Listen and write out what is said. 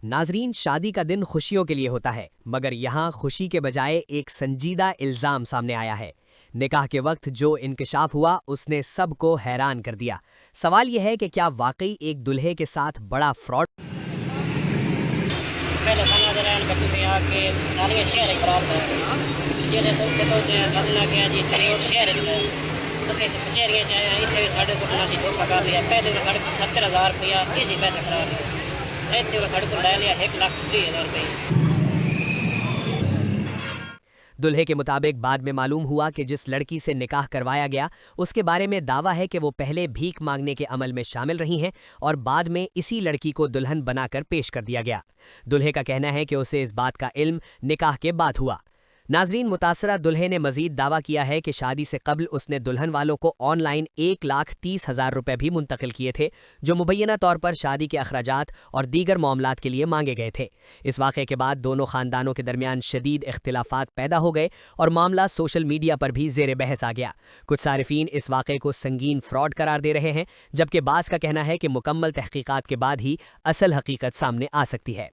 नाजरीन, शादी का दिन खुशियों के लिए होता है, मगर यहाँ खुशी के बजाय एक संजीदा इल्ज़ाम सामने आया है। निकाह के वक्त जो इंकशाफ हुआ उसने सबको हैरान कर दिया। सवाल यह है कि क्या वाकई एक दुल्हे के साथ बड़ा फ्रॉड। पहले समझ रहे हैं कि तुम आके नालियां शहर खराब है जेले सब के तो करना क्या जी चले और शहर है उसे कचहरियां चाहे इतने साढ़े को ना जी धोखा कर लिया। पहले तो साढ़े 70,000 रुपया इसी पैसा खराब है, ऐसे वो साढ़े को ले लिया 1,30,000 रुपये। दुल्हे के मुताबिक बाद में मालूम हुआ कि जिस लड़की से निकाह करवाया गया उसके बारे में दावा है कि वो पहले भीख मांगने के अमल में शामिल रही हैं और बाद में इसी लड़की को दुल्हन बनाकर पेश कर दिया गया। दुल्हे का कहना है कि उसे इस बात का इल्म निकाह के बाद हुआ। नाजरीन, मुतासरा दुल्हे ने मजीद दावा किया है कि शादी से कबल उसने दुल्हन वालों को ऑनलाइन 1,30,000 रुपये भी मुंतकिल किए थे, जो मुबैना तौर पर शादी के अखराजात और दीगर मामलात के लिए मांगे गए थे। इस वाक़े के बाद दोनों खानदानों के दरमियान शदीद इख्तिलाफात पैदा हो गए और मामला सोशल मीडिया पर भी ज़ेर बहस आ गया। कुछ सारिफीन इस वाक़े को संगीन फ्रॉड करार दे रहे हैं, जबकि बाज़ का कहना है कि मुकम्मल तहकीकात के बाद ही असल हकीकत सामने आ सकती है।